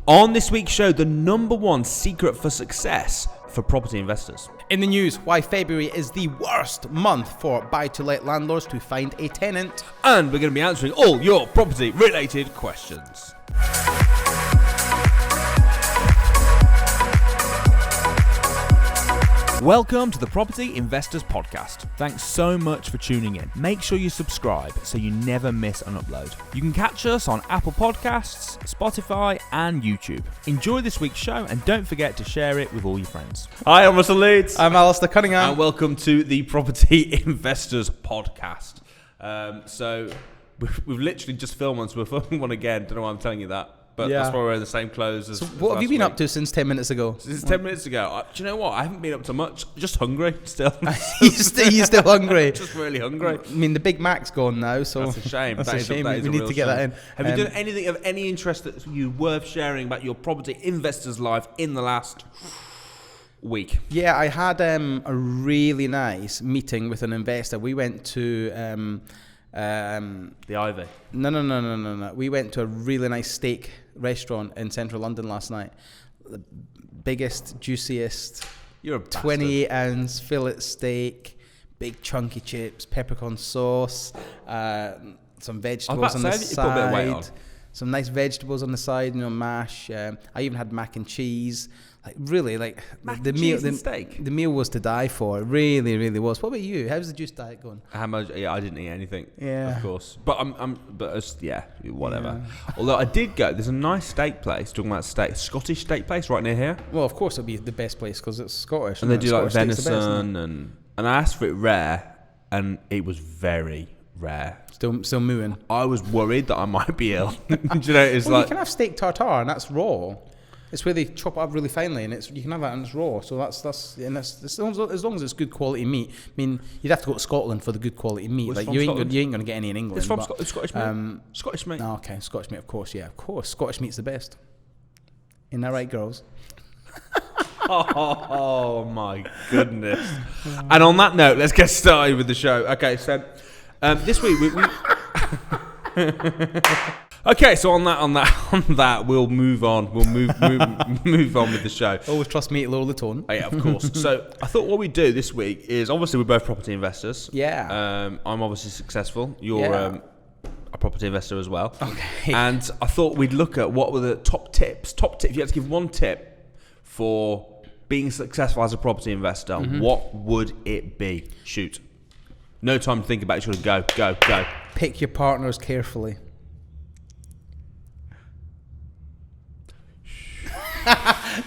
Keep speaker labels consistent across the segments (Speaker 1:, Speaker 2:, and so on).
Speaker 1: On this week's show, the number one secret for success for property investors.
Speaker 2: In the news, why February is the worst month for buy-to-let landlords to find a tenant.
Speaker 1: And we're going to be answering all your property-related questions. Welcome to the Property Investors Podcast. Thanks so much for tuning in. Make sure you subscribe so you never miss an upload. You can catch us on Apple Podcasts, Spotify, and YouTube. Enjoy this week's show and don't forget to share it with all your friends. Hi, I'm Russell Leeds.
Speaker 2: I'm Alasdair, Cunningham.
Speaker 1: And welcome to the Property Investors Podcast. So we've literally just filmed one, so we're filming one again. Don't know why I'm telling you that. But that's why we're wearing the same clothes as
Speaker 2: what have you been up to since 10 minutes ago?
Speaker 1: Since 10 minutes ago. Do you know what? I haven't been up to much. Just hungry still.
Speaker 2: You're still hungry?
Speaker 1: Just really hungry.
Speaker 2: I mean, the Big Mac's gone now, so...
Speaker 1: That's a shame.
Speaker 2: That's a shame. We need to get that in.
Speaker 1: Have you done anything of any interest that you worth sharing about your property investor's life in the last week?
Speaker 2: Yeah, I had a really nice meeting with an investor. We went to...
Speaker 1: the Ivy.
Speaker 2: No. We went to a really nice steak restaurant in central London last night. The biggest, juiciest,
Speaker 1: You're a
Speaker 2: 28-ounce fillet steak, big chunky chips, peppercorn sauce, some vegetables on the side.
Speaker 1: Put a bit of weight on.
Speaker 2: Some nice vegetables on the side, mash. I even had mac and cheese. The meal was to die for. It really, really was. What about you? How's the juice diet going?
Speaker 1: How much? Yeah, I didn't eat anything.
Speaker 2: Yeah,
Speaker 1: of course. But whatever. Yeah. Although I did go. There's a nice steak place. Talking about steak, Scottish steak place right near here.
Speaker 2: Well, of course it'll be the best place because it's Scottish.
Speaker 1: And they do like venison and I asked for it rare, and it was very rare.
Speaker 2: Still mooing.
Speaker 1: I was worried that I might be ill. Do you know? It's
Speaker 2: you can have steak tartare, and that's raw. It's where they chop it up really finely, and you can have that and it's raw. So that's as long as it's good quality meat. I mean, you'd have to go to Scotland for the good quality meat.
Speaker 1: Well,
Speaker 2: you ain't going to get any in England.
Speaker 1: It's from Scottish meat. Scottish meat.
Speaker 2: Oh, okay, Scottish meat, of course. Yeah, of course. Scottish meat's the best. Isn't that right, girls?
Speaker 1: Oh my goodness! And on that note, let's get started with the show. Okay, so this week we okay, so on that, we'll move on. We'll move on with the show.
Speaker 2: Always trust me to lower the tone.
Speaker 1: Oh, yeah, of course. So I thought what we'd do this week is obviously we're both property investors.
Speaker 2: Yeah.
Speaker 1: I'm obviously successful. You're a property investor as well.
Speaker 2: Okay.
Speaker 1: And I thought we'd look at what were the top tips. If you had to give one tip for being successful as a property investor, what would it be? Shoot. No time to think about it. You should go.
Speaker 2: Pick your partners carefully.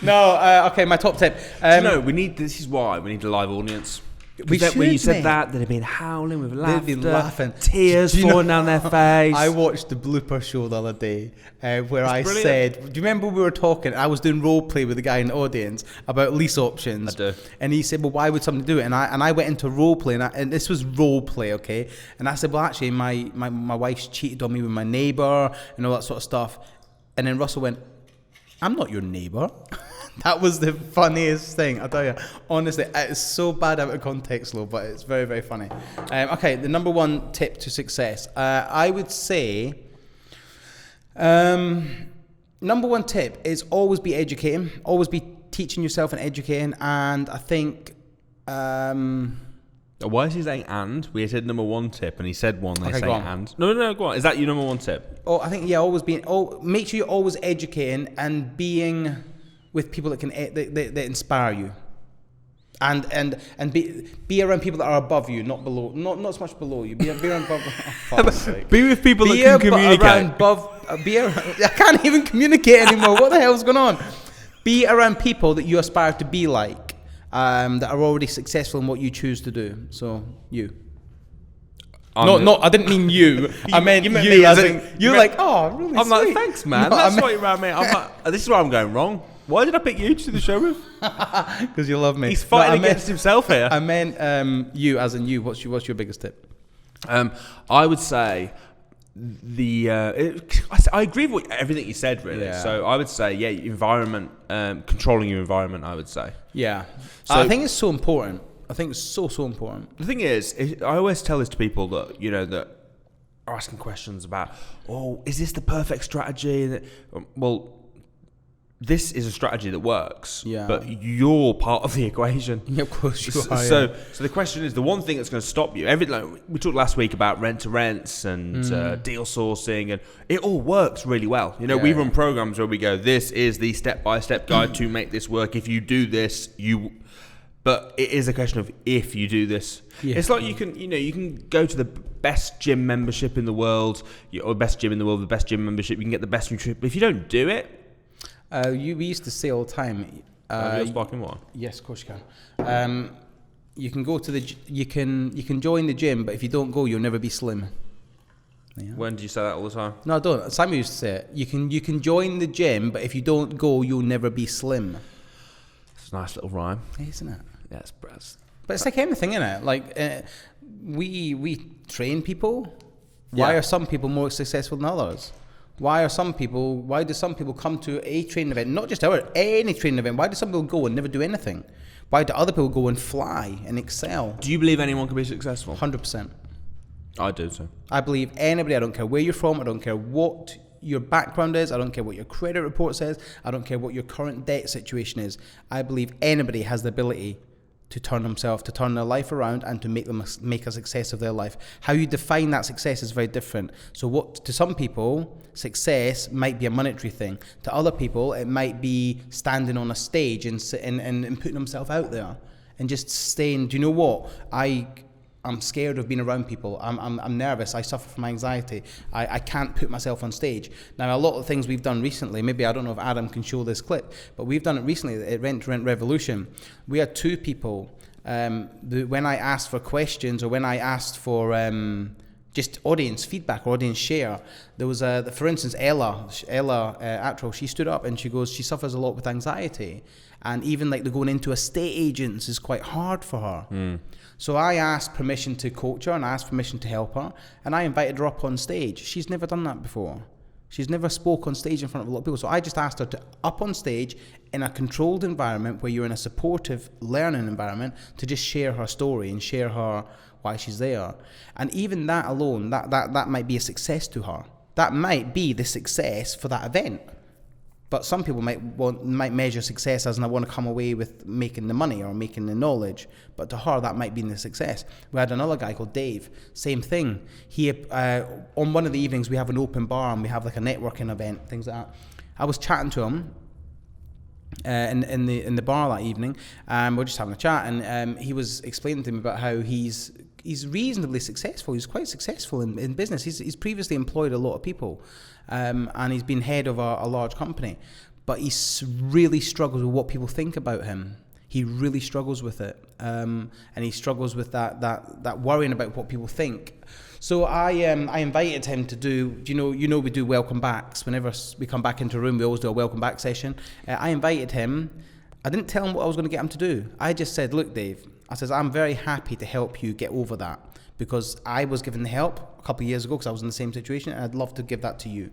Speaker 2: No, okay, my top tip.
Speaker 1: This is why we need a live audience.
Speaker 2: When
Speaker 1: you said that, they'd have been howling with laughter.
Speaker 2: They'd been laughing.
Speaker 1: Tears falling down their face.
Speaker 2: I watched the blooper show the other day where I
Speaker 1: brilliant.
Speaker 2: said, do you remember we were talking, I was doing role play with the guy in the audience about lease options.
Speaker 1: I do.
Speaker 2: And he said, well, why would somebody do it? And I went into role play, and this was role play, okay? And I said, well, actually, my wife's cheated on me with my neighbour and all that sort of stuff. And then Russell went, I'm not your neighbour. That was the funniest thing, I tell you. Honestly, it's so bad out of context, though, but it's very, very funny. Okay, the number one tip to success. I would say, number one tip is always be educating. Always be teaching yourself and educating. And I think...
Speaker 1: Why is he saying and? We said number one tip, and he said one. They say and. No, go on. Is that your number one tip?
Speaker 2: Oh, I think make sure you're always educating and being with people that can that inspire you, and be around people that are above you, not below, not so much below you. Be around above.
Speaker 1: Be with people that can communicate.
Speaker 2: I can't even communicate anymore. What the hell's going on? Be around people that you aspire to be like. That are already successful in what you choose to do. So you. I didn't mean you. I meant you. You're like, oh, really?
Speaker 1: I'm
Speaker 2: sweet.
Speaker 1: Like, thanks, man. That's what you're around me. I'm like, this is where I'm going wrong. Why did I pick you to the show with?
Speaker 2: Because you love me.
Speaker 1: He's fighting against himself here.
Speaker 2: I meant you, as in you. What's your biggest tip?
Speaker 1: I would say I agree with everything you said, really. Yeah. So I would say, environment, controlling your environment, I would say.
Speaker 2: Yeah. So I think it's so important. I think it's so important.
Speaker 1: The thing is, I always tell this to people that, that are asking questions about, is this the perfect strategy? Well, this is a strategy that works,
Speaker 2: Yeah.
Speaker 1: but you're part of the equation.
Speaker 2: Yeah, of course you are.
Speaker 1: So the question is, the one thing that's going to stop you, we talked last week about rent-to-rents and deal sourcing, and it all works really well. You know, we run programs where we go, this is the step-by-step guide to make this work. If you do this, but it is a question of if you do this. Yeah. It's like you can go to the best gym membership in the world, or best gym in the world, the best gym membership, you can get the best nutrition, but if you don't do it,
Speaker 2: we used to say all the time.
Speaker 1: You're sparkling water?
Speaker 2: Yes, of course you can. You can go to you can join the gym, but if you don't go, you'll never be slim. Yeah.
Speaker 1: When do you say that all the time?
Speaker 2: No, I don't. Simon used to say it. You can join the gym, but if you don't go, you'll never be slim.
Speaker 1: It's a nice little rhyme,
Speaker 2: isn't it?
Speaker 1: Yeah, it's brass.
Speaker 2: But it's like anything, isn't it? Like we train people. Why are some people more successful than others? Why do some people come to a training event, not just any training event? Why do some people go and never do anything? Why do other people go and fly and excel?
Speaker 1: Do you believe anyone can be successful?
Speaker 2: 100%.
Speaker 1: I do too.
Speaker 2: I believe anybody. I don't care where you're from. I don't care what your background is. I don't care what your credit report says. I don't care what your current debt situation is. I believe anybody has the ability to turn their life around and to make a success of their life. How you define that success is very different. So to some people, success might be a monetary thing. To other people, it might be standing on a stage and putting themselves out there and just saying, do you know what? I'm scared of being around people. I'm nervous. I suffer from anxiety. I can't put myself on stage. Now, a lot of things we've done recently, maybe I don't know if Adam can show this clip, but we've done it recently at Rent to Rent Revolution. We had two people, when I asked for questions or when I asked for just audience feedback, audience share, there was, for instance, Ella Attrell, she stood up and she goes, she suffers a lot with anxiety. And even like going into estate agents is quite hard for her. So I asked permission to coach her and I asked permission to help her. And I invited her up on stage. She's never done that before. She's never spoke on stage in front of a lot of people. So I just asked her to up on stage in a controlled environment where you're in a supportive learning environment to just share her story and share her why she's there. And even that alone, that might be a success to her. That might be the success for that event. But some people might measure success as, and I want to come away with making the money or making the knowledge. But to her, that might be the success. We had another guy called Dave. Same thing. He on one of the evenings we have an open bar and we have like a networking event, things like that. I was chatting to him in the bar that evening. We're just having a chat, and he was explaining to me about how he's reasonably successful. He's quite successful in business. He's previously employed a lot of people. And he's been head of a large company, but he really struggles with what people think about him. He really struggles with it, and he struggles with that worrying about what people think. So I invited him to do, we do welcome backs. Whenever we come back into a room, we always do a welcome back session. I invited him. I didn't tell him what I was going to get him to do. I just said, look, Dave, I says, I'm very happy to help you get over that, because I was given the help a couple of years ago because I was in the same situation, and I'd love to give that to you.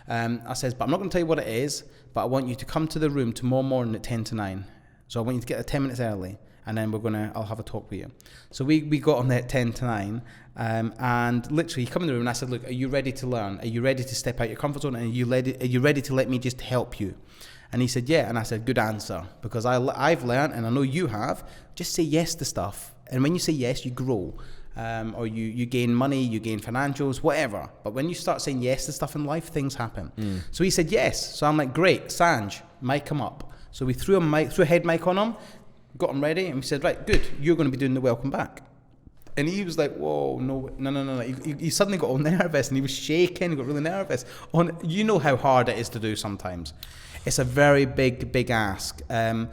Speaker 2: I says, but I'm not going to tell you what it is, but I want you to come to the room tomorrow morning at 10 to 9. So I want you to get there 10 minutes early, and then I'll have a talk with you. So we got on there at 10 to 9, and literally he come in the room and I said, look, are you ready to learn? Are you ready to step out your comfort zone? And are you ready to let me just help you? And he said, yeah. And I said, good answer, because I've learned, and I know you have, just say yes to stuff. And when you say yes, you grow. Or you gain money, you gain financials, whatever. But when you start saying yes to stuff in life, things happen. So he said yes. So I'm like, great, Sanj, mic him up. So we threw a head mic on him, got him ready, and we said, right, good, you're going to be doing the welcome back. And he was like, whoa, no. He suddenly got all nervous, and he was shaking, he got really nervous. You know how hard it is to do sometimes. It's a very big ask. And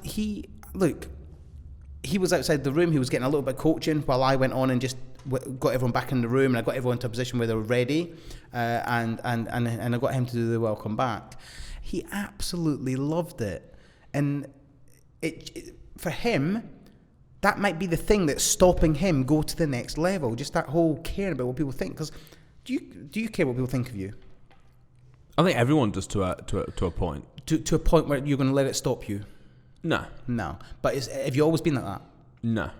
Speaker 2: he was outside the room. He was getting a little bit of coaching while I went on and just got everyone back in the room, and I got everyone to a position where they were ready, and I got him to do the welcome back. He absolutely loved it, and it for him, that might be the thing that's stopping him go to the next level. Just that whole caring about what people think. Because do you care what people think of you?
Speaker 1: I think everyone does to a point.
Speaker 2: To a point where you're going to let it stop you.
Speaker 1: No.
Speaker 2: But have you always been like that?
Speaker 1: No.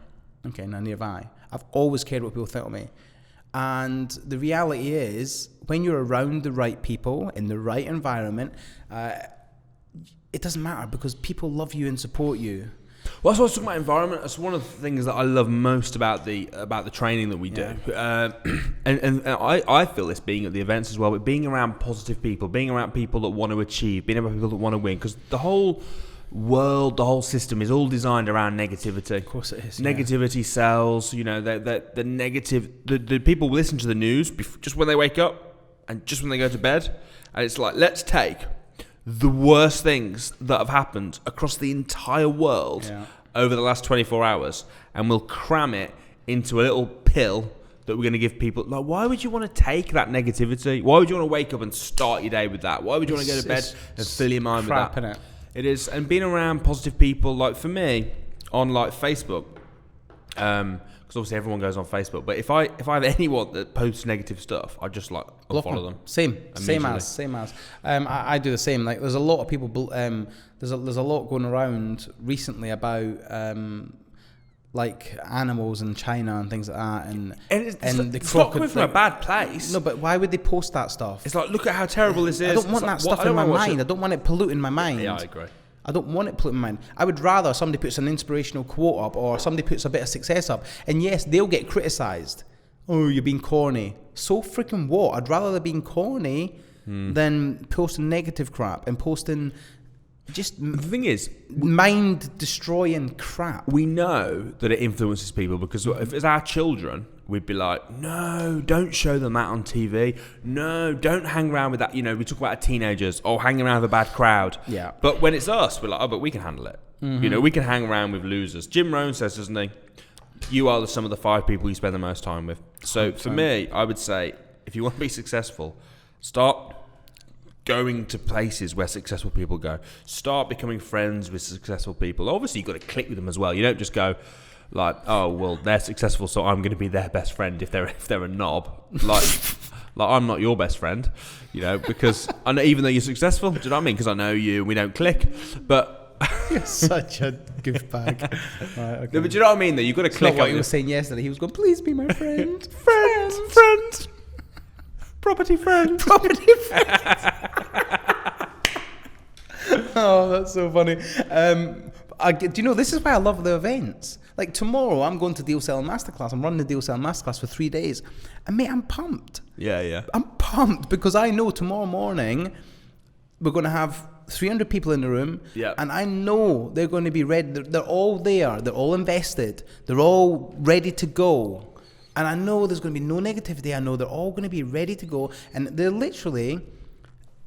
Speaker 2: Okay, no, neither have I. I've always cared what people think of me. And the reality is, when you're around the right people, in the right environment, it doesn't matter because people love you and support you.
Speaker 1: Well, that's what I was talking about environment. That's one of the things that I love most about the training that we do. And I feel this being at the events as well, but being around positive people, being around people that want to achieve, being around people that want to win, because the whole world, the whole system is all designed around negativity.
Speaker 2: Of course it is.
Speaker 1: Negativity sells. You know, the negative. The people listen to the news just when they wake up and just when they go to bed, and it's like, let's take the worst things that have happened across the entire world over the last 24 hours, and we'll cram it into a little pill that we're going to give people. Like, why would you want to take that negativity? Why would you want to wake up and start your day with that? Why would you want to go to bed and fill your mind with that?
Speaker 2: Innit?
Speaker 1: It is. And being around positive people, like for me, on like Facebook, because obviously everyone goes on Facebook, but if I have anyone that posts negative stuff, I just like unfollow them. Same
Speaker 2: as. I do the same. Like, there's a lot of people. There's a lot going around recently about like animals in China and things like that, and the
Speaker 1: it's not coming from a bad place.
Speaker 2: No, but why would they post that stuff?
Speaker 1: It's like, look at how terrible this is.
Speaker 2: I don't want that stuff in my mind. I don't want it polluting my mind.
Speaker 1: Yeah, I agree.
Speaker 2: I don't want it polluting my mind. I would rather somebody puts an inspirational quote up, or somebody puts a bit of success up, and yes, they'll get criticised. Oh, you're being corny. So freaking what? I'd rather they're being corny than posting negative crap and posting just
Speaker 1: the thing is,
Speaker 2: mind destroying crap.
Speaker 1: We know that it influences people, because if it's our children, we'd be like, no, don't show them that on TV. No, don't hang around with that. You know, we talk about our teenagers, hanging around with a bad crowd.
Speaker 2: Yeah.
Speaker 1: But when it's us, we're like, but we can handle it. You know, we can hang around with losers. Jim Rohn says, doesn't he? You are the sum of the 5 people you spend the most time with. So 100%. For me, I would say, if you want to be successful, start going to places where successful people go. Start becoming friends with successful people. Obviously, you've got to click with them as well. You don't just go like, oh, well, they're successful, so I'm going to be their best friend if they're a knob. Like I'm not your best friend, you know, because I know, even though you're successful, do you know what I mean? Because I know you and we don't click. But
Speaker 2: you're such a goofbag. Right, okay.
Speaker 1: No, but do you know what I mean? Though you've got to click.
Speaker 2: What he was saying yesterday. He was going, please be my friend.
Speaker 1: friend. Property friend.
Speaker 2: Oh, that's so funny. Do you know, this is why I love the events. Like, tomorrow, I'm going to Deal Selling Masterclass. I'm running the Deal Selling Masterclass for 3 days. And, mate, I'm pumped.
Speaker 1: Yeah.
Speaker 2: I'm pumped because I know tomorrow morning we're going to have 300 people in the room.
Speaker 1: Yeah.
Speaker 2: And I know they're going to be ready. They're all there. They're all invested. They're all ready to go. And I know there's going to be no negativity. I know they're all going to be ready to go. And they're literally,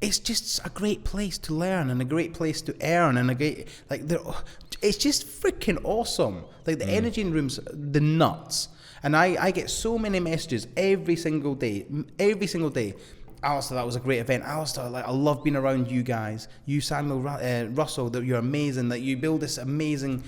Speaker 2: it's just a great place to learn and a great place to earn and a great, like, it's just freaking awesome. Like, the energy in rooms, the nuts. And I get so many messages every single day. Alasdair, that was a great event. Alasdair, like, I love being around you guys. You, Samuel, Russell, that you're amazing. That you build this amazing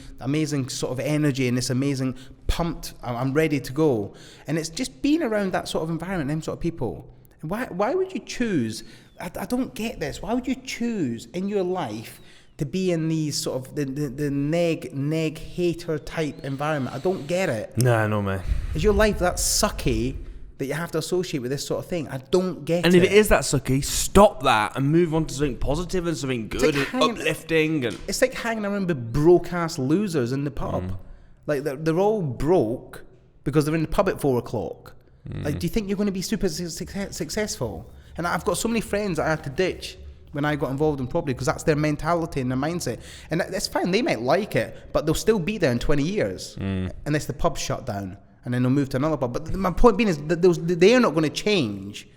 Speaker 2: sort of energy and this amazing pumped. I'm ready to go. And it's just being around that sort of environment, them sort of people. Why would you choose? I don't get this. Why would you choose in your life to be in these sort of the neg hater type environment? I don't get it.
Speaker 1: No, man.
Speaker 2: Is your life that sucky that you have to associate with this sort of thing? I don't get it.
Speaker 1: And if it is that sucky, stop that and move on to something positive and something good and uplifting. And
Speaker 2: it's like hanging around with broke-ass losers in the pub. Like, they're all broke because they're in the pub at 4 o'clock. Like, do you think you're going to be super successful? And I've got so many friends that I had to ditch when I got involved in property because that's their mentality and their mindset. And that's fine. They might like it, but they'll still be there in 20 years unless the pub's shut down. And then they'll move to another pub. But my point being is that they are not going to change.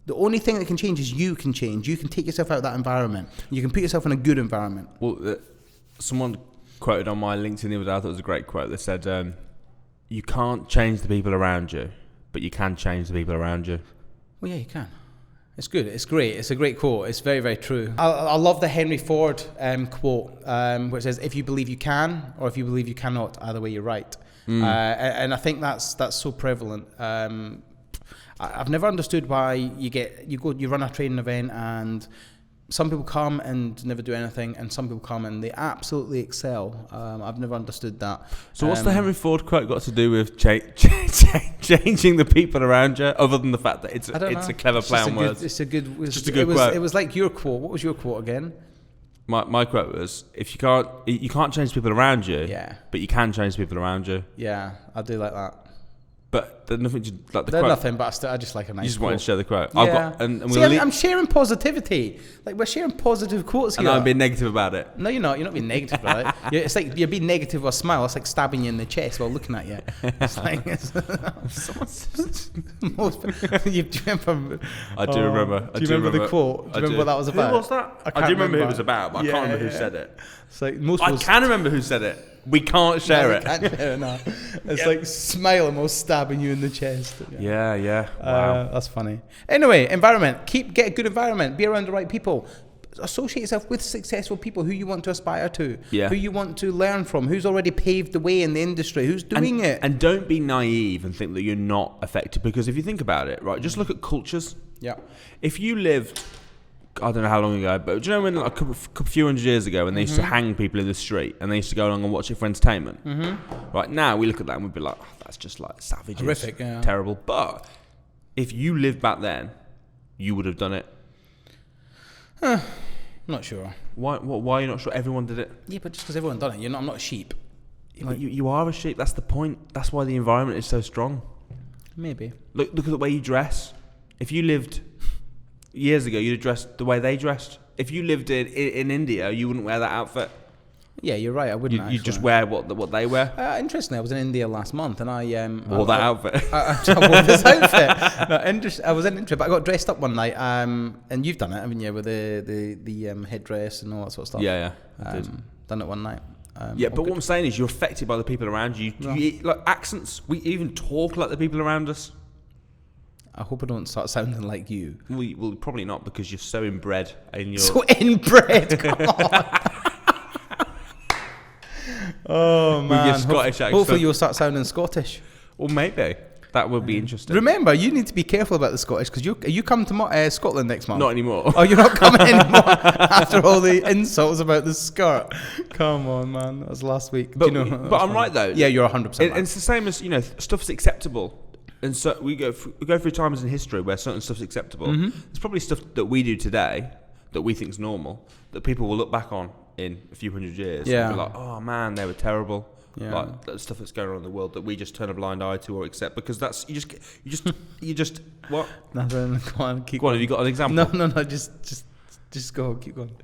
Speaker 2: The only thing that can change is you can change. You can take yourself out of that environment. You can put yourself in a good environment.
Speaker 1: Well, someone quoted on my LinkedIn the other day, I thought it was a great quote. They said, you can't change the people around you, but you can change the people around you.
Speaker 2: Well, yeah, you can. It's good. It's great. It's a great quote. It's very, very true. I love the Henry Ford quote, which says, if you believe you can, or if you believe you cannot, either way you're right. And I think that's so prevalent. I've never understood why you run a training event and some people come and never do anything, and some people come and they absolutely excel. I've never understood that.
Speaker 1: So what's the Henry Ford quote got to do with changing the people around you, other than the fact that it's a clever play on words?
Speaker 2: It's just a good
Speaker 1: quote.
Speaker 2: It was like your quote. What was your quote again?
Speaker 1: My quote was, if you can't change people around you, but you can change people around you.
Speaker 2: Yeah, I do like that.
Speaker 1: But there's nothing like the
Speaker 2: There's
Speaker 1: quote.
Speaker 2: nothing, but I just like a nice.
Speaker 1: You just
Speaker 2: quote.
Speaker 1: wanted to share the quote.
Speaker 2: Yeah.
Speaker 1: I've got, and
Speaker 2: See, I'm sharing positivity. Like, we're sharing positive quotes here.
Speaker 1: And I'm being negative about it.
Speaker 2: No, you're not. You're not being negative about it. It's like you're being negative with a smile. It's like stabbing you in the chest while looking at you. It's like do you remember?
Speaker 1: I do remember.
Speaker 2: Do you remember the quote? Do you remember what that was about?
Speaker 1: Who was that? I do remember who it was about, but I can't remember who said it.
Speaker 2: It's like
Speaker 1: I can remember who said it. We can't share it.
Speaker 2: Can't share it, no. It's like smiling while stabbing you in the chest.
Speaker 1: Yeah. Wow.
Speaker 2: That's funny. Anyway, environment. Get a good environment. Be around the right people. Associate yourself with successful people who you want to aspire to.
Speaker 1: Yeah.
Speaker 2: Who you want to learn from. Who's already paved the way in the industry. Who's doing it.
Speaker 1: And don't be naive and think that you're not affected. Because if you think about it, right, just look at cultures.
Speaker 2: Yeah.
Speaker 1: If you lived... I don't know how long ago, but do you know when like a few hundred years ago when they used to hang people in the street and they used to go along and watch it for entertainment? Mm-hmm. Right now we look at that and we'd be like, oh, that's just like savage,
Speaker 2: horrific,
Speaker 1: terrible. But if you lived back then, you would have done it.
Speaker 2: Not sure.
Speaker 1: Why are you not sure everyone did it?
Speaker 2: Yeah, but just because everyone done it, I'm not a sheep.
Speaker 1: Yeah, like, you are a sheep. That's the point. That's why the environment is so strong.
Speaker 2: Maybe.
Speaker 1: Look at the way you dress. If you lived years ago, you'd have dressed the way they dressed. If you lived in India, you wouldn't wear that outfit.
Speaker 2: Yeah, you're right. I wouldn't.
Speaker 1: You'd just wear what they wear.
Speaker 2: Interestingly, I was in India last month, and I
Speaker 1: wore that outfit.
Speaker 2: I wore this outfit. No, I was in India, but I got dressed up one night. And you've done it, haven't you, with the headdress and all that sort of stuff?
Speaker 1: Yeah. I did.
Speaker 2: Done it one night.
Speaker 1: But what I'm saying is, you're affected by the people around you. You like accents. We even talk like the people around us.
Speaker 2: I hope I don't start sounding like you.
Speaker 1: Well, probably not, because you're so inbred in your...
Speaker 2: So inbred? Come on. Oh, man.
Speaker 1: With your Scottish accent.
Speaker 2: Hopefully you'll start sounding Scottish.
Speaker 1: Well, maybe. That would be interesting.
Speaker 2: Remember, you need to be careful about the Scottish, because you come to Scotland next month.
Speaker 1: Not anymore.
Speaker 2: Oh, you're not coming anymore after all the insults about the skirt. Come on, man. That was last week.
Speaker 1: But
Speaker 2: I'm
Speaker 1: right, though.
Speaker 2: Yeah, you're 100% right.
Speaker 1: It's the same as, stuff's acceptable. And so we go through times in history where certain stuff's acceptable. Mm-hmm. There's probably stuff that we do today that we think's normal that people will look back on in a few hundred years and be like, oh man, they were terrible. Yeah. Like that stuff that's going on in the world that we just turn a blind eye to or accept, because that's you just what?
Speaker 2: Nothing. Go on.
Speaker 1: Have you got an example?
Speaker 2: No. Just go. Keep going.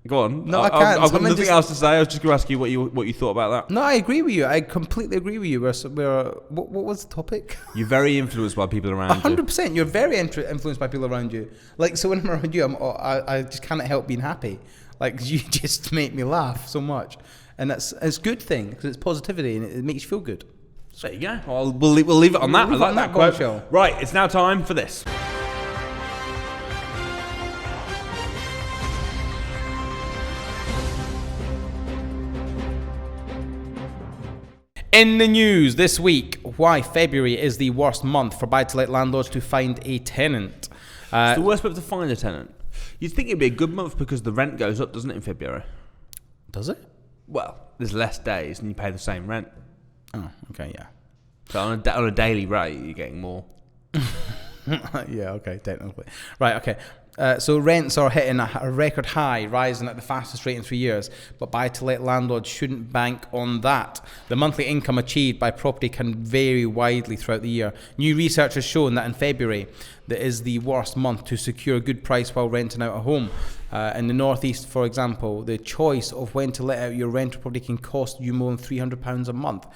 Speaker 1: Go on.
Speaker 2: No, I can't.
Speaker 1: I've got nothing else to say. I was just going to ask you what you thought about that.
Speaker 2: No, I agree with you. I completely agree with you. What was the topic?
Speaker 1: You're very influenced by people around you.
Speaker 2: 100%. You're very influenced by people around you. Like, so when I'm around you, I just can't help being happy. Like, you just make me laugh so much. And it's a good thing, because it's positivity and it makes you feel good.
Speaker 1: So there you go. Well, we'll leave it on that. I like that quote.
Speaker 2: Bombshell.
Speaker 1: Right, it's now time for this.
Speaker 2: In the news this week, why February is the worst month for buy-to-let landlords to find a tenant.
Speaker 1: It's the worst month to find a tenant. You'd think it'd be a good month because the rent goes up, doesn't it, in February?
Speaker 2: Does it?
Speaker 1: Well, there's less days and you pay the same rent.
Speaker 2: Oh, okay, yeah.
Speaker 1: So on a daily rate, you're getting more.
Speaker 2: Yeah, okay, technically. Right, okay. So rents are hitting a record high, rising at the fastest rate in 3 years, but buy-to-let landlords shouldn't bank on that. The monthly income achieved by property can vary widely throughout the year. New research has shown that in February, that is the worst month to secure a good price while renting out a home. In the northeast, for example, the choice of when to let out your rental property can cost you more than £300 a month.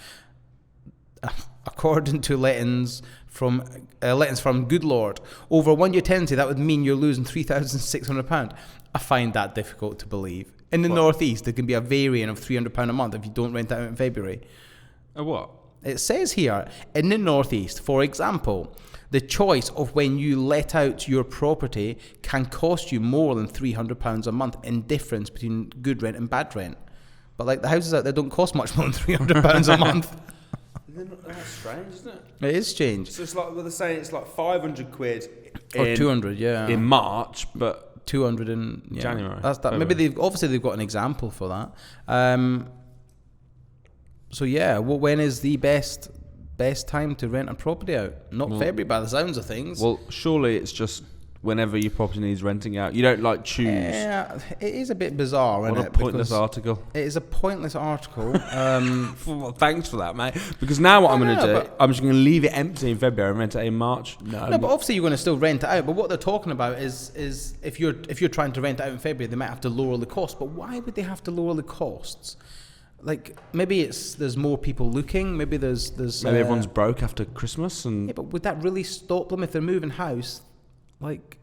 Speaker 2: According to lettings from Good Lord, over a 1 year tenancy, that would mean you're losing £3,600. I find that difficult to believe. In the northeast, there can be a variant of £300 a month if you don't rent it out in February.
Speaker 1: A what?
Speaker 2: It says here, in the northeast, for example, the choice of when you let out your property can cost you more than £300 a month in difference between good rent and bad rent. But like the houses out there don't cost much more than £300 a month.
Speaker 1: That's strange, isn't it?
Speaker 2: It is strange.
Speaker 1: So it's like they're saying it's like 500 quid
Speaker 2: or 200, yeah,
Speaker 1: in March, but
Speaker 2: 200 in
Speaker 1: January.
Speaker 2: That's that. Maybe they've got an example for that. So yeah, when is the best time to rent a property out? Not February, by the sounds of things.
Speaker 1: Well, surely it's just whenever your property needs renting out. You don't like choose.
Speaker 2: Yeah, it is a bit bizarre,
Speaker 1: What
Speaker 2: isn't
Speaker 1: a
Speaker 2: it?
Speaker 1: pointless
Speaker 2: Because
Speaker 1: article.
Speaker 2: it is a pointless article.
Speaker 1: Well, thanks for that, mate. Because now what I'm going to do,
Speaker 2: but-
Speaker 1: I'm just going to leave it empty in February and rent it in March.
Speaker 2: No, but obviously you're going to still rent it out. But what they're talking about is if you're trying to rent it out in February, they might have to lower the cost. But why would they have to lower the costs? Like maybe there's more people looking. Maybe there's
Speaker 1: maybe everyone's broke after Christmas, and
Speaker 2: yeah, but would that really stop them if they're moving house? Like,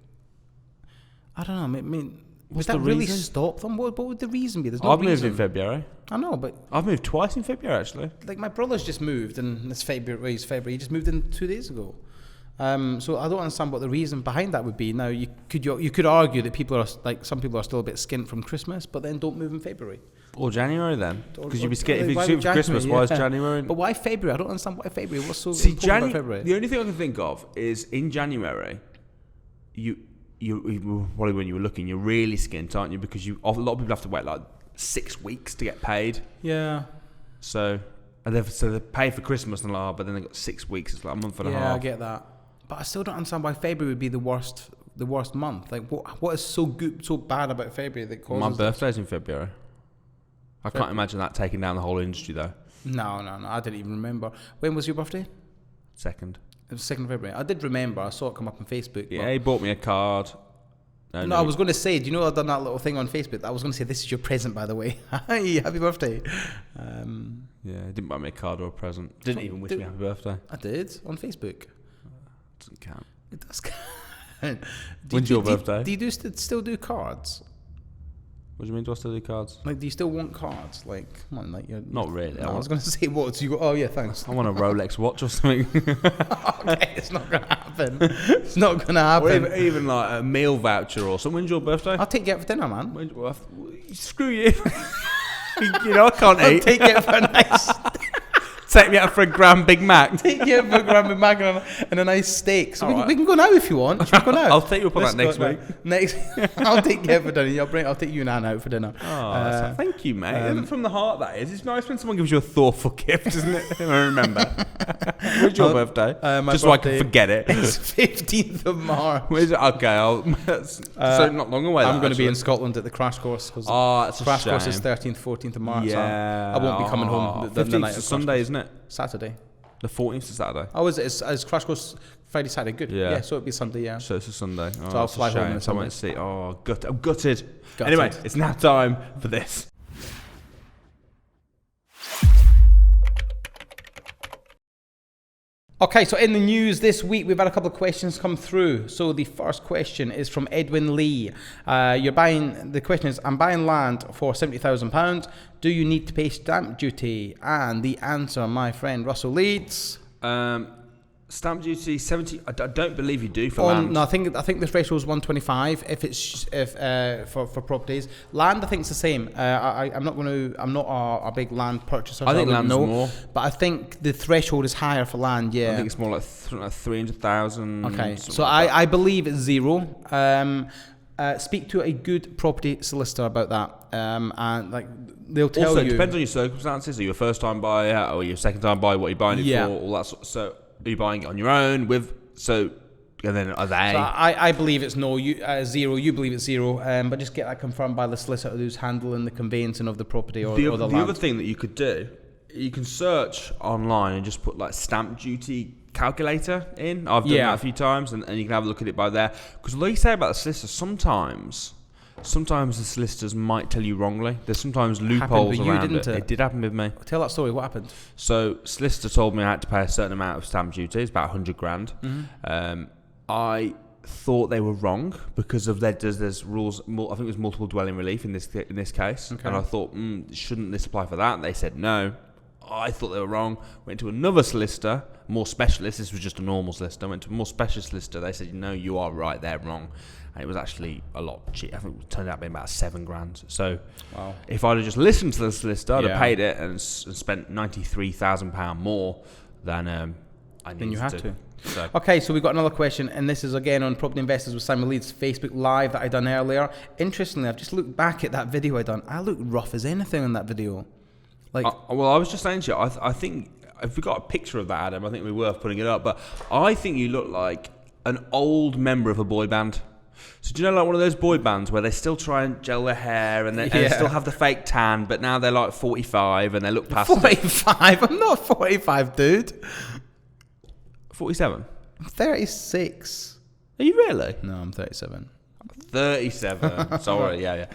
Speaker 2: I don't know. I mean, would that really stop them? What would the reason be? There's no
Speaker 1: I've moved
Speaker 2: reason.
Speaker 1: in February.
Speaker 2: I know, but
Speaker 1: I've moved twice in February, actually.
Speaker 2: like my brother's just moved, and it's February. He just moved in 2 days ago. So I don't understand what the reason behind that would be. Now you could argue that people are like some people are still a bit skint from Christmas, but then don't move in February.
Speaker 1: Or January then, because you'd be scared
Speaker 2: Why
Speaker 1: if
Speaker 2: would
Speaker 1: you for Christmas.
Speaker 2: January,
Speaker 1: Why is
Speaker 2: yeah.
Speaker 1: January?
Speaker 2: But why February? I don't understand why February. What's so
Speaker 1: See,
Speaker 2: important about February?
Speaker 1: The only thing I can think of is in January, you probably when you were looking, you're really skint, aren't you? Because a lot of people have to wait like 6 weeks to get paid.
Speaker 2: Yeah.
Speaker 1: So they pay for Christmas and but then they got 6 weeks. It's like a month and a half.
Speaker 2: Yeah, I get that. But I still don't understand why February would be the worst month. Like what is so bad about February that causes
Speaker 1: My
Speaker 2: this?
Speaker 1: birthday's in February. I can't imagine that taking down the whole industry though.
Speaker 2: No. I didn't even remember. When was your birthday?
Speaker 1: 2nd.
Speaker 2: It was 2nd of February. I did remember. I saw it come up on Facebook.
Speaker 1: Yeah, he bought me a card.
Speaker 2: No, I was going to say, do you know I've done that little thing on Facebook? I was going to say, this is your present, by the way. Hi, happy birthday.
Speaker 1: Yeah, he didn't buy me a card or a present. Didn't even wish me happy birthday.
Speaker 2: I did, on Facebook.
Speaker 1: Doesn't count.
Speaker 2: It does count.
Speaker 1: When's your birthday?
Speaker 2: Do you still do cards?
Speaker 1: What do you mean, do I still do cards?
Speaker 2: Like, do you still want cards? Like, come on, like you're...
Speaker 1: Not really.
Speaker 2: No, I was going to say what? So you go, oh yeah, thanks.
Speaker 1: I want a Rolex watch or something.
Speaker 2: Okay, it's not going to happen. It's not going to happen.
Speaker 1: Or even like a meal voucher or something. When's your birthday?
Speaker 2: I'll take you out for dinner, man.
Speaker 1: Screw you. You know I can't
Speaker 2: I'll
Speaker 1: eat.
Speaker 2: take you out for a nice...
Speaker 1: Take me out for a grand Big Mac.
Speaker 2: Take you out for a grand Big Mac and a nice steak. So we can go now if you want. Should we go now?
Speaker 1: I'll take you up on that next week.
Speaker 2: I'll take you out for dinner. I'll take you and Anne out for dinner.
Speaker 1: Oh, thank you, mate. From the heart, that is. It's nice when someone gives you a thoughtful gift, isn't it? I remember. When's your birthday? Just so I can forget it.
Speaker 2: It's 15th of March.
Speaker 1: Where's it? Okay, so not long away.
Speaker 2: I'm going to be in Scotland at the crash course. Cause
Speaker 1: that's a
Speaker 2: crash
Speaker 1: shame.
Speaker 2: course is 13th, 14th of March.
Speaker 1: Yeah.
Speaker 2: So I won't be coming home the night of
Speaker 1: Sunday, isn't it?
Speaker 2: Saturday.
Speaker 1: The 14th is Saturday.
Speaker 2: Oh, is it? Is crash course Friday, Saturday? Good. Yeah, so it'll be Sunday, yeah.
Speaker 1: So it's a Sunday.
Speaker 2: So I'll fly home on a
Speaker 1: So I won't
Speaker 2: Sunday.
Speaker 1: see. Oh, I'm gutted. Anyway, it's now time for this.
Speaker 2: Okay, so in the news this week, we've had a couple of questions come through. So the first question is from Edwin Lee. The question is, I'm buying land for £70,000. Do you need to pay stamp duty? And the answer, my friend Russell Leeds.
Speaker 1: Stamp duty 70. I don't believe you do for land.
Speaker 2: No, I think the threshold is 125 for properties. Land, I think it's the same. I'm not a big land purchaser.
Speaker 1: I think
Speaker 2: so
Speaker 1: land's more.
Speaker 2: But I think the threshold is higher for land. Yeah,
Speaker 1: I think it's more like 300,000.
Speaker 2: Okay, so I believe it's zero. Speak to a good property solicitor about that, and like they'll tell
Speaker 1: also,
Speaker 2: you.
Speaker 1: it depends on your circumstances. Are you a first time buyer or are you a second time buyer? What are you buying it for? All that sort. So are you buying it on your own and then are they?
Speaker 2: So I believe it's zero. You believe it's zero, but just get that confirmed by the solicitor who's handling the conveyancing of the property or the land.
Speaker 1: The other thing that you could do, you can search online and just put like stamp duty calculator in. I've done that a few times, and you can have a look at it by there. Because like you say about the solicitor, sometimes the solicitors might tell you wrongly. There's sometimes loopholes around it. It did happen with me.
Speaker 2: Tell that story. What happened?
Speaker 1: So solicitor told me I had to pay a certain amount of stamp duty. It's about 100 grand.
Speaker 2: Mm-hmm.
Speaker 1: I thought they were wrong because of there's rules. I think it was multiple dwelling relief in this case, and I thought shouldn't this apply for that? And they said no. I thought they were wrong. Went to another solicitor, more specialist. This was just a normal solicitor. Went to a more specialist solicitor. They said, no, you are right. They're wrong. And it was actually a lot cheap. I think it turned out being about 7 grand. So if I'd have just listened to the solicitor, I'd have paid it and spent £93,000 more than I needed
Speaker 2: Then you have to.
Speaker 1: So.
Speaker 2: Okay, so we've got another question, and this is again on Property Investors with Simon Leeds Facebook Live that I done earlier. Interestingly, I've just looked back at that video I done. I look rough as anything in that video. Like,
Speaker 1: well, I was just saying to you, I think if we got a picture of that, Adam, I think it'd be worth putting it up. But I think you look like an old member of a boy band. So do you know, like one of those boy bands where they still try and gel their hair and they still have the fake tan, but now they're like 45 and they look past
Speaker 2: 45? I'm not 45, dude.
Speaker 1: 47?
Speaker 2: I'm 36.
Speaker 1: Are you really?
Speaker 2: No, I'm 37.
Speaker 1: 37. Sorry, yeah.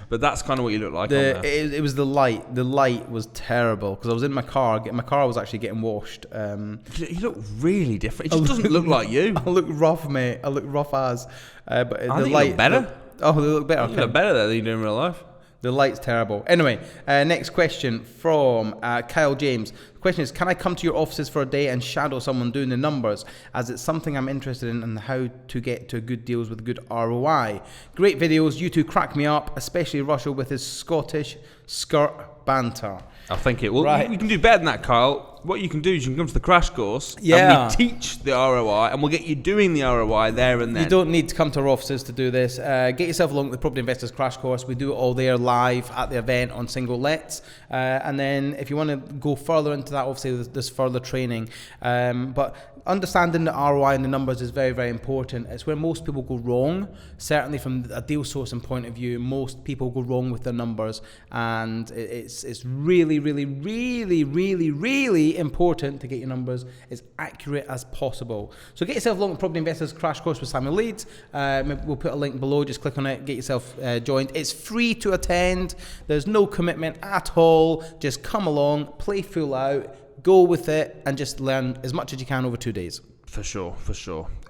Speaker 1: But that's kind of what you look like on there.
Speaker 2: It was the light. The light was terrible because I was in my car. My car was actually getting washed.
Speaker 1: You look really different. It just doesn't look like you.
Speaker 2: I look rough, mate. I look rough as. But
Speaker 1: I
Speaker 2: the
Speaker 1: think
Speaker 2: light.
Speaker 1: you look better.
Speaker 2: They look better.
Speaker 1: You look better there than you do in real life.
Speaker 2: The light's terrible. Anyway, next question from Kyle James. The question is, can I come to your offices for a day and shadow someone doing the numbers, as it's something I'm interested in and how to get to good deals with good ROI? Great videos. You two crack me up, especially Russell with his Scottish skirt banter.
Speaker 1: I think it will.
Speaker 2: Right.
Speaker 1: You can do better than that, Kyle. What you can do is you can come to the crash course and we teach the ROI and we'll get you doing the ROI there and then.
Speaker 2: You don't need to come to our offices to do this. Get yourself along to the Property Investors Crash Course. We do it all there live at the event on single lets. And then if you want to go further into that, obviously there's further training. But understanding the ROI and the numbers is very, very important. It's where most people go wrong. Certainly from a deal sourcing point of view, most people go wrong with their numbers. And it's really, really, really, really, really important to get your numbers as accurate as possible. So get yourself along to Property Investors Crash Course with Samuel Leeds. We'll put a link below. Just click on it, get yourself joined. It's free to attend. There's no commitment at all. Just come along, play full out, go with it, and just learn as much as you can over 2 days.
Speaker 1: For sure.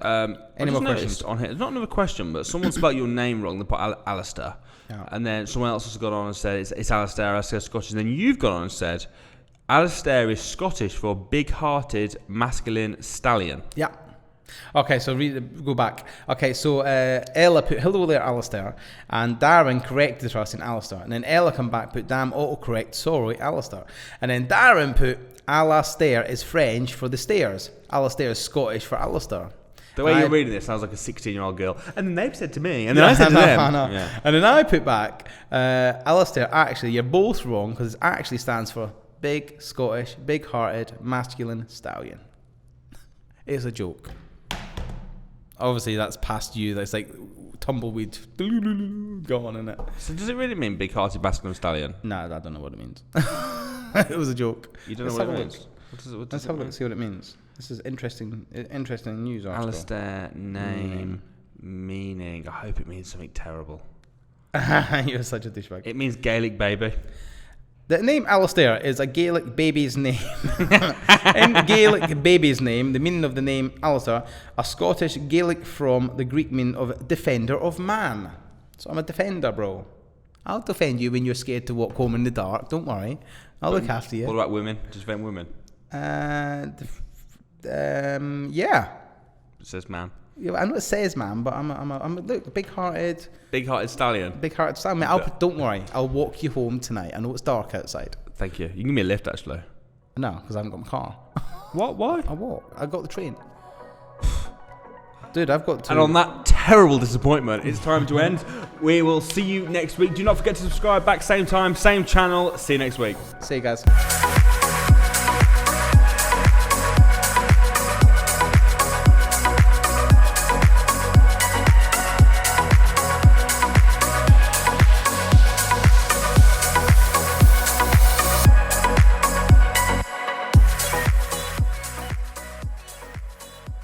Speaker 2: Any more questions
Speaker 1: on here? There's not another question, but someone spelled your name wrong. They put Alasdair.
Speaker 2: Yeah.
Speaker 1: And then someone else has gone on and said it's Alasdair, Alasdair Scottish. And then you've gone on and said Alasdair is Scottish for big-hearted masculine stallion.
Speaker 2: Yeah. Okay, so go back. Okay, so Ella put hello there, Alasdair, and Darren corrected us in Alasdair, and then Ella come back, put damn autocorrect, sorry, Alasdair, and then Darren put Alasdair is French for the stairs. Alasdair is Scottish for Alasdair.
Speaker 1: The way you're reading this sounds like a 16-year-old girl. And then they've said to me, and then I said to them.
Speaker 2: I know. Yeah. And then I put back, Alasdair, actually, you're both wrong, because it actually stands for big Scottish, big-hearted, masculine stallion. It's a joke. Obviously, that's past you. That's like tumbleweed. Go on, innit?
Speaker 1: So does it really mean big-hearted masculine stallion?
Speaker 2: No, I don't know what it means. It was a joke.
Speaker 1: You don't know what it means?
Speaker 2: Let's have a look and see what it means. This is interesting news article.
Speaker 1: Alasdair, name, meaning. I hope it means something terrible.
Speaker 2: You're such a douchebag.
Speaker 1: It means Gaelic baby.
Speaker 2: The name Alasdair is a Gaelic baby's name. In Gaelic baby's name, the meaning of the name Alasdair, a Scottish Gaelic from the Greek meaning of defender of man. So I'm a defender, bro. I'll defend you when you're scared to walk home in the dark. Don't worry. I'll look after you.
Speaker 1: What about women? Just defend women?
Speaker 2: Yeah.
Speaker 1: It says man.
Speaker 2: Yeah, I know it says man, but I'm a look, big-hearted
Speaker 1: stallion.
Speaker 2: Big-hearted stallion. Don't worry. I'll walk you home tonight. I know it's dark outside.
Speaker 1: Thank you. You can give me a lift, actually.
Speaker 2: No, because I haven't got my car.
Speaker 1: What? Why?
Speaker 2: I walk. I got the train. Dude, I've got to...
Speaker 1: And on that terrible disappointment, it's time to end. We will see you next week. Do not forget to subscribe back same time, same channel. See you next week.
Speaker 2: See you guys.